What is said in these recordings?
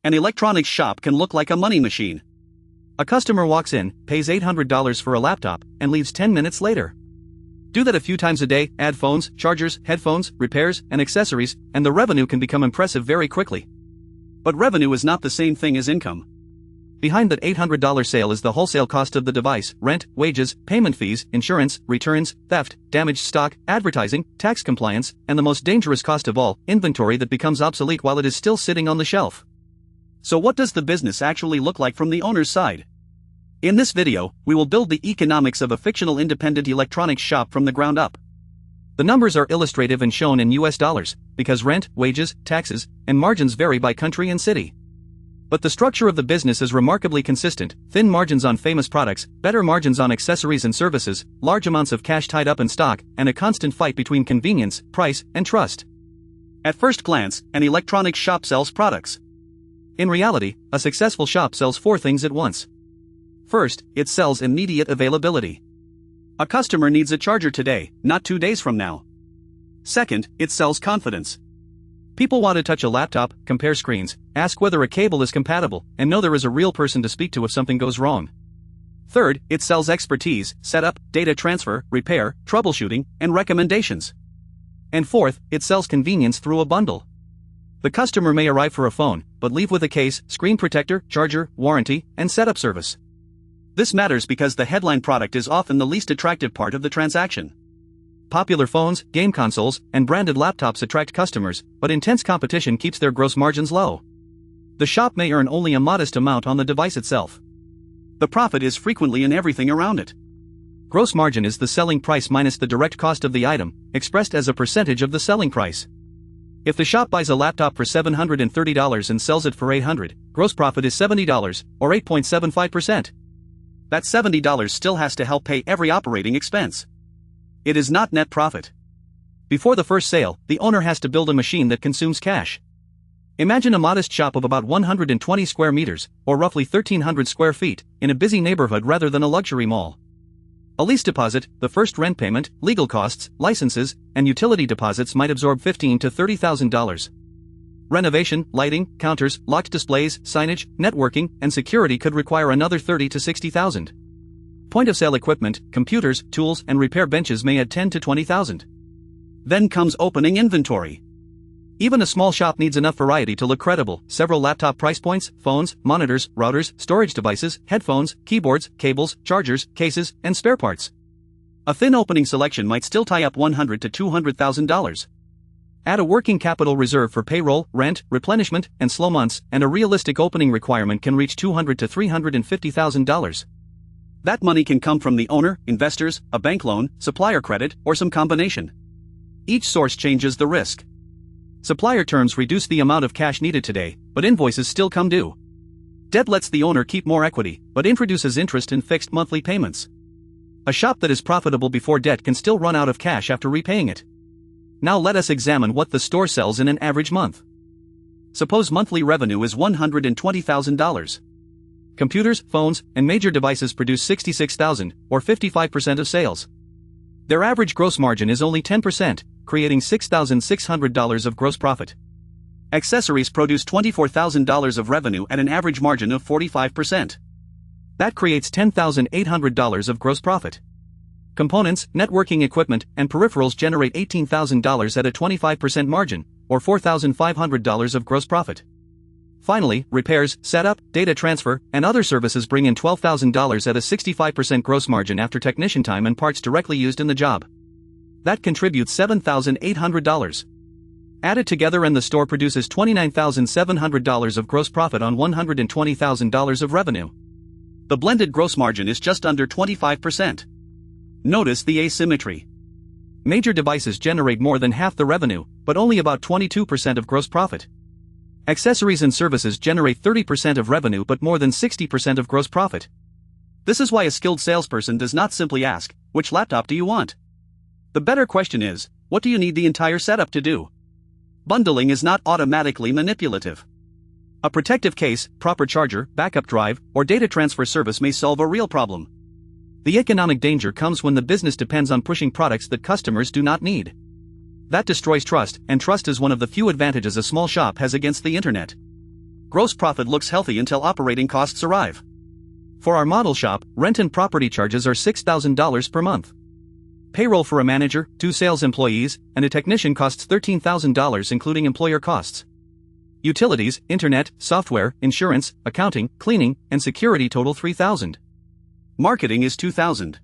an electronics shop can look like a money machine. A customer walks in, pays $800 for a laptop, and leaves 10 minutes later. Do that a few times a day, add phones, chargers, headphones, repairs, and accessories, and the revenue can become impressive very quickly. But revenue is not the same thing as income. Behind that $800 sale is the wholesale cost of the device, rent, wages, payment fees, insurance, returns, theft, damaged stock, advertising, tax compliance, and the most dangerous cost of all, inventory that becomes obsolete while it is still sitting on the shelf. So what does the business actually look like from the owner's side? In this video, we will build the economics of a fictional independent electronics shop from the ground up. The numbers are illustrative and shown in US dollars, because rent, wages, taxes, and margins vary by country and city. But the structure of the business is remarkably consistent: thin margins on famous products, better margins on accessories and services, large amounts of cash tied up in stock, and a constant fight between convenience, price, and trust. At first glance, an electronics shop sells products. In reality, a successful shop sells four things at once. First, it sells immediate availability. A customer needs a charger today, not 2 days from now. Second, it sells confidence. People want to touch a laptop, compare screens, ask whether a cable is compatible, and know there is a real person to speak to if something goes wrong. Third, it sells expertise, setup, data transfer, repair, troubleshooting, and recommendations. And fourth, it sells convenience through a bundle. The customer may arrive for a phone, but leave with a case, screen protector, charger, warranty, and setup service. This matters because the headline product is often the least attractive part of the transaction. Popular phones, game consoles, and branded laptops attract customers, but intense competition keeps their gross margins low. The shop may earn only a modest amount on the device itself. The profit is frequently in everything around it. Gross margin is the selling price minus the direct cost of the item, expressed as a percentage of the selling price. If the shop buys a laptop for $730 and sells it for $800, gross profit is $70, or 8.75%. That $70 still has to help pay every operating expense. It is not net profit. Before the first sale, the owner has to build a machine that consumes cash. Imagine a modest shop of about 120 square meters, or roughly 1,300 square feet, in a busy neighborhood rather than a luxury mall. A lease deposit, the first rent payment, legal costs, licenses, and utility deposits might absorb $15,000 to $30,000. Renovation, lighting, counters, locked displays, signage, networking, and security could require another $30,000 to $60,000. Point-of-sale equipment, computers, tools, and repair benches may add $10,000 to $20,000. Then comes opening inventory. Even a small shop needs enough variety to look credible: several laptop price points, phones, monitors, routers, storage devices, headphones, keyboards, cables, chargers, cases, and spare parts. A thin opening selection might still tie up $100,000 to $200,000. Add a working capital reserve for payroll, rent, replenishment, and slow months, and a realistic opening requirement can reach $200,000 to $350,000. That money can come from the owner, investors, a bank loan, supplier credit, or some combination. Each source changes the risk. Supplier terms reduce the amount of cash needed today, but invoices still come due. Debt lets the owner keep more equity, but introduces interest in fixed monthly payments. A shop that is profitable before debt can still run out of cash after repaying it. Now let us examine what the store sells in an average month. Suppose monthly revenue is $120,000. Computers, phones, and major devices produce $66,000, or 55% of sales. Their average gross margin is only 10%, creating $6,600 of gross profit. Accessories produce $24,000 of revenue at an average margin of 45%. That creates $10,800 of gross profit. Components, networking equipment, and peripherals generate $18,000 at a 25% margin, or $4,500 of gross profit. Finally, repairs, setup, data transfer, and other services bring in $12,000 at a 65% gross margin after technician time and parts directly used in the job. That contributes $7,800. Added together and the store produces $29,700 of gross profit on $120,000 of revenue. The blended gross margin is just under 25%. Notice the asymmetry. Major devices generate more than half the revenue, but only about 22% of gross profit. Accessories and services generate 30% of revenue but more than 60% of gross profit. This is why a skilled salesperson does not simply ask, "Which laptop do you want?" The better question is, "What do you need the entire setup to do?" Bundling is not automatically manipulative. A protective case, proper charger, backup drive, or data transfer service may solve a real problem. The economic danger comes when the business depends on pushing products that customers do not need. That destroys trust, and trust is one of the few advantages a small shop has against the internet. Gross profit looks healthy until operating costs arrive. For our model shop, rent and property charges are $6,000 per month. Payroll for a manager, 2 sales employees, and a technician costs $13,000 including employer costs. Utilities, internet, software, insurance, accounting, cleaning, and security total $3,000. Marketing is $2,000.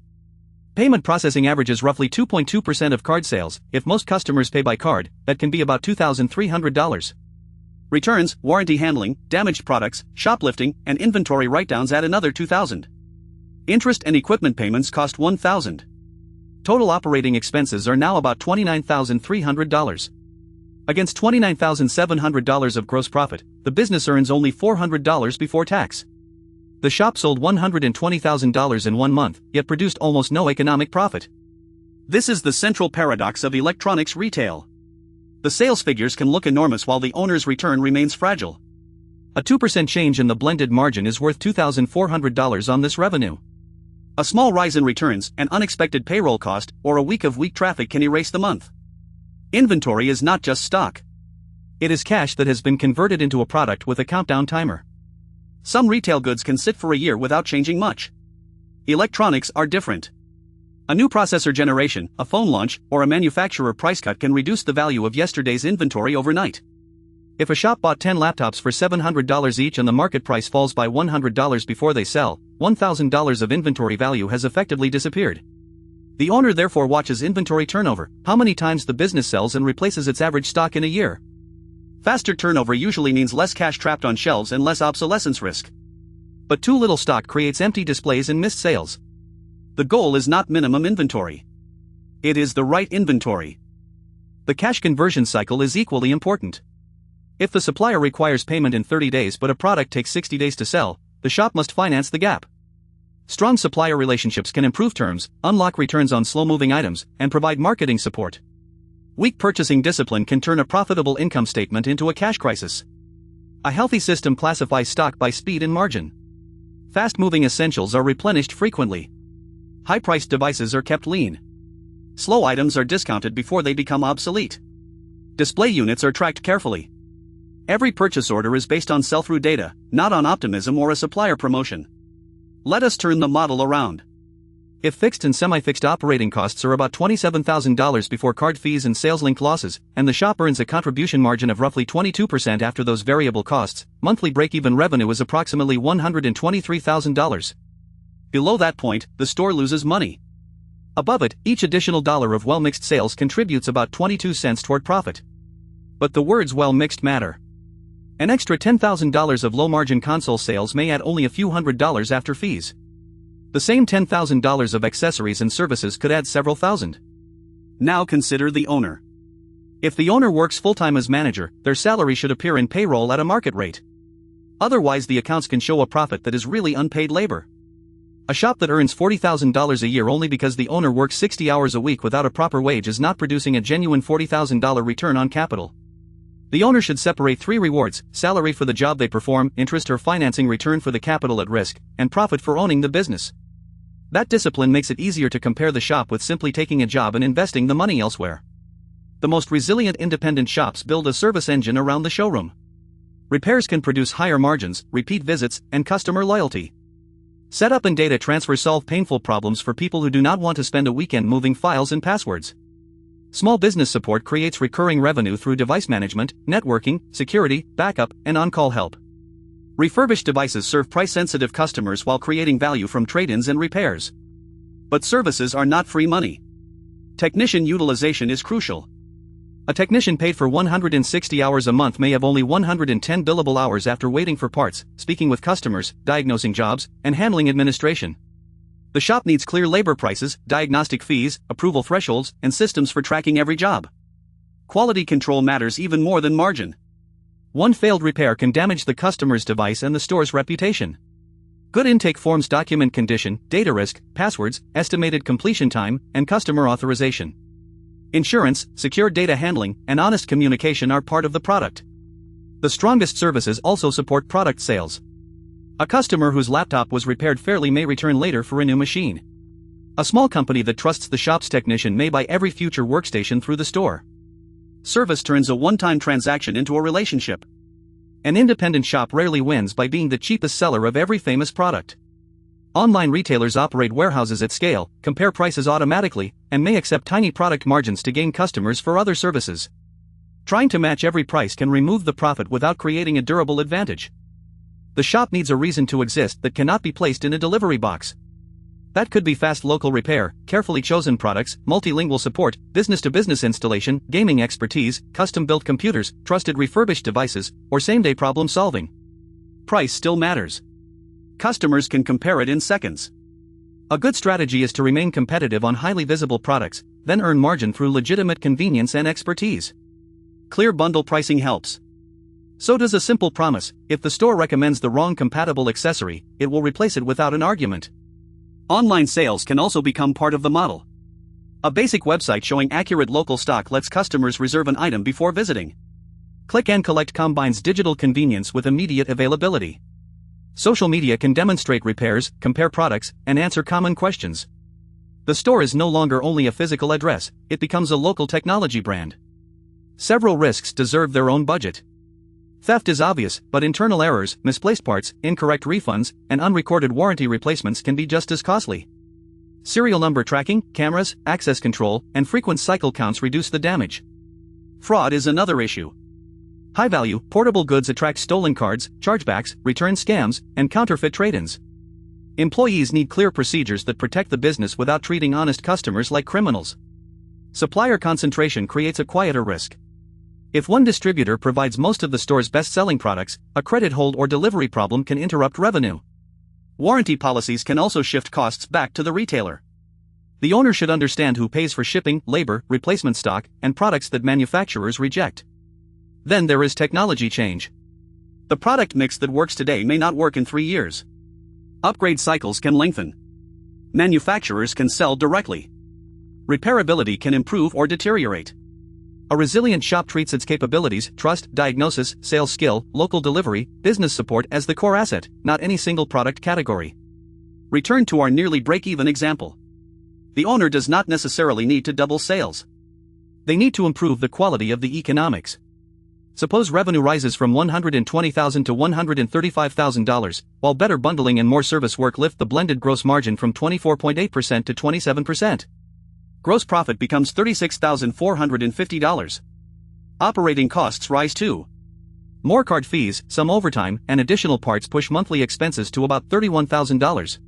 Payment processing averages roughly 2.2% of card sales. If most customers pay by card, that can be about $2,300. Returns, warranty handling, damaged products, shoplifting, and inventory write-downs add another $2,000. Interest and equipment payments cost $1,000. Total operating expenses are now about $29,300. Against $29,700 of gross profit, the business earns only $400 before tax. The shop sold $120,000 in 1 month, yet produced almost no economic profit. This is the central paradox of electronics retail. The sales figures can look enormous while the owner's return remains fragile. A 2% change in the blended margin is worth $2,400 on this revenue. A small rise in returns, an unexpected payroll cost, or a week of weak traffic can erase the month. Inventory is not just stock. It is cash that has been converted into a product with a countdown timer. Some retail goods can sit for a year without changing much. Electronics are different. A new processor generation, a phone launch, or a manufacturer price cut can reduce the value of yesterday's inventory overnight. If a shop bought 10 laptops for $700 each and the market price falls by $100 before they sell, $1,000 of inventory value has effectively disappeared. The owner therefore watches inventory turnover, how many times the business sells and replaces its average stock in a year. Faster turnover usually means less cash trapped on shelves and less obsolescence risk. But too little stock creates empty displays and missed sales. The goal is not minimum inventory. It is the right inventory. The cash conversion cycle is equally important. If the supplier requires payment in 30 days but a product takes 60 days to sell, the shop must finance the gap. Strong supplier relationships can improve terms, unlock returns on slow-moving items, and provide marketing support. Weak purchasing discipline can turn a profitable income statement into a cash crisis. A healthy system classifies stock by speed and margin. Fast-moving essentials are replenished frequently. High-priced devices are kept lean. Slow items are discounted before they become obsolete. Display units are tracked carefully. Every purchase order is based on sell-through data, not on optimism or a supplier promotion. Let us turn the model around. If fixed and semi-fixed operating costs are about $27,000 before card fees and sales-linked losses, and the shop earns a contribution margin of roughly 22% after those variable costs, monthly break-even revenue is approximately $123,000. Below that point, the store loses money. Above it, each additional dollar of well-mixed sales contributes about 22 cents toward profit. But the words well-mixed matter. An extra $10,000 of low-margin console sales may add only a few $100s after fees. The same $10,000 of accessories and services could add several thousand. Now consider the owner. If the owner works full-time as manager, their salary should appear in payroll at a market rate. Otherwise, the accounts can show a profit that is really unpaid labor. A shop that earns $40,000 a year only because the owner works 60 hours a week without a proper wage is not producing a genuine $40,000 return on capital. The owner should separate 3 rewards: salary for the job they perform, interest or financing return for the capital at risk, and profit for owning the business. That discipline makes it easier to compare the shop with simply taking a job and investing the money elsewhere. The most resilient independent shops build a service engine around the showroom. Repairs can produce higher margins, repeat visits, and customer loyalty. Setup and data transfer solve painful problems for people who do not want to spend a weekend moving files and passwords. Small business support creates recurring revenue through device management, networking, security, backup, and on-call help. Refurbished devices serve price-sensitive customers while creating value from trade-ins and repairs. But services are not free money. Technician utilization is crucial. A technician paid for 160 hours a month may have only 110 billable hours after waiting for parts, speaking with customers, diagnosing jobs, and handling administration. The shop needs clear labor prices, diagnostic fees, approval thresholds, and systems for tracking every job. Quality control matters even more than margin. One failed repair can damage the customer's device and the store's reputation. Good intake forms document condition, data risk, passwords, estimated completion time, and customer authorization. Insurance, secure data handling, and honest communication are part of the product. The strongest services also support product sales. A customer whose laptop was repaired fairly may return later for a new machine. A small company that trusts the shop's technician may buy every future workstation through the store. Service turns a one-time transaction into a relationship. An independent shop rarely wins by being the cheapest seller of every famous product. Online retailers operate warehouses at scale, compare prices automatically, and may accept tiny product margins to gain customers for other services. Trying to match every price can remove the profit without creating a durable advantage. The shop needs a reason to exist that cannot be placed in a delivery box. That could be fast local repair, carefully chosen products, multilingual support, business-to-business installation, gaming expertise, custom-built computers, trusted refurbished devices, or same-day problem solving. Price still matters. Customers can compare it in seconds. A good strategy is to remain competitive on highly visible products, then earn margin through legitimate convenience and expertise. Clear bundle pricing helps. So does a simple promise: if the store recommends the wrong compatible accessory, it will replace it without an argument. Online sales can also become part of the model. A basic website showing accurate local stock lets customers reserve an item before visiting. Click and collect combines digital convenience with immediate availability. Social media can demonstrate repairs, compare products, and answer common questions. The store is no longer only a physical address, it becomes a local technology brand. Several risks deserve their own budget. Theft is obvious, but internal errors, misplaced parts, incorrect refunds, and unrecorded warranty replacements can be just as costly. Serial number tracking, cameras, access control, and frequent cycle counts reduce the damage. Fraud is another issue. High-value, portable goods attract stolen cards, chargebacks, return scams, and counterfeit trade-ins. Employees need clear procedures that protect the business without treating honest customers like criminals. Supplier concentration creates a quieter risk. If one distributor provides most of the store's best-selling products, a credit hold or delivery problem can interrupt revenue. Warranty policies can also shift costs back to the retailer. The owner should understand who pays for shipping, labor, replacement stock, and products that manufacturers reject. Then there is technology change. The product mix that works today may not work in 3 years. Upgrade cycles can lengthen. Manufacturers can sell directly. Repairability can improve or deteriorate. A resilient shop treats its capabilities, trust, diagnosis, sales skill, local delivery, business support as the core asset, not any single product category. Return to our nearly break-even example. The owner does not necessarily need to double sales. They need to improve the quality of the economics. Suppose revenue rises from $120,000 to $135,000, while better bundling and more service work lift the blended gross margin from 24.8% to 27%. Gross profit becomes $36,450. Operating costs rise too. More card fees, some overtime, and additional parts push monthly expenses to about $31,000.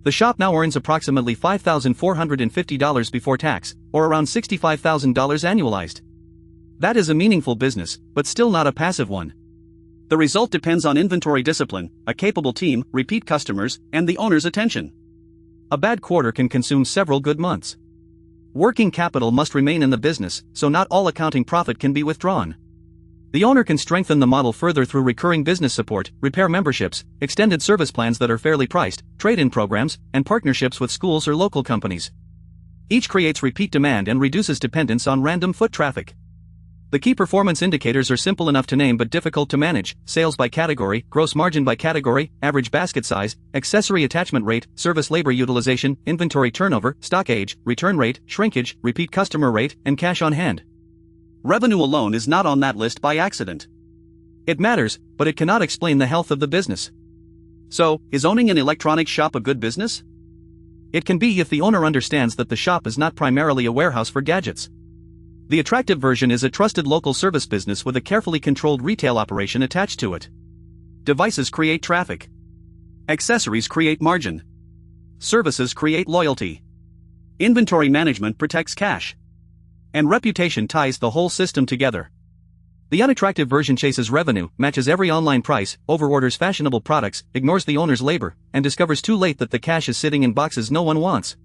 The shop now earns approximately $5,450 before tax, or around $65,000 annualized. That is a meaningful business, but still not a passive one. The result depends on inventory discipline, a capable team, repeat customers, and the owner's attention. A bad quarter can consume several good months. Working capital must remain in the business, so not all accounting profit can be withdrawn. The owner can strengthen the model further through recurring business support, repair memberships, extended service plans that are fairly priced, trade-in programs, and partnerships with schools or local companies. Each creates repeat demand and reduces dependence on random foot traffic. The key performance indicators are simple enough to name but difficult to manage: sales by category, gross margin by category, average basket size, accessory attachment rate, service labor utilization, inventory turnover, stock age, return rate, shrinkage, repeat customer rate, and cash on hand. Revenue alone is not on that list by accident. It matters, but it cannot explain the health of the business. So, is owning an electronics shop a good business? It can be if the owner understands that the shop is not primarily a warehouse for gadgets. The attractive version is a trusted local service business with a carefully controlled retail operation attached to it. Devices create traffic. Accessories create margin. Services create loyalty. Inventory management protects cash. And reputation ties the whole system together. The unattractive version chases revenue, matches every online price, overorders fashionable products, ignores the owner's labor, and discovers too late that the cash is sitting in boxes no one wants.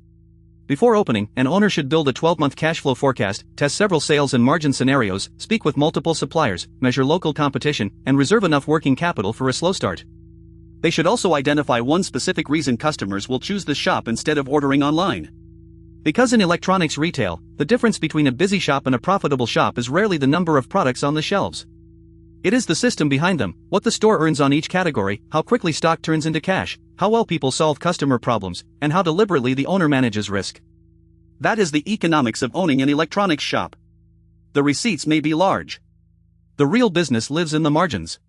Before opening, an owner should build a 12-month cash flow forecast, test several sales and margin scenarios, speak with multiple suppliers, measure local competition, and reserve enough working capital for a slow start. They should also identify one specific reason customers will choose the shop instead of ordering online. Because in electronics retail, the difference between a busy shop and a profitable shop is rarely the number of products on the shelves. It is the system behind them, what the store earns on each category, how quickly stock turns into cash, how well people solve customer problems, and how deliberately the owner manages risk. That is the economics of owning an electronics shop. The receipts may be large. The real business lives in the margins.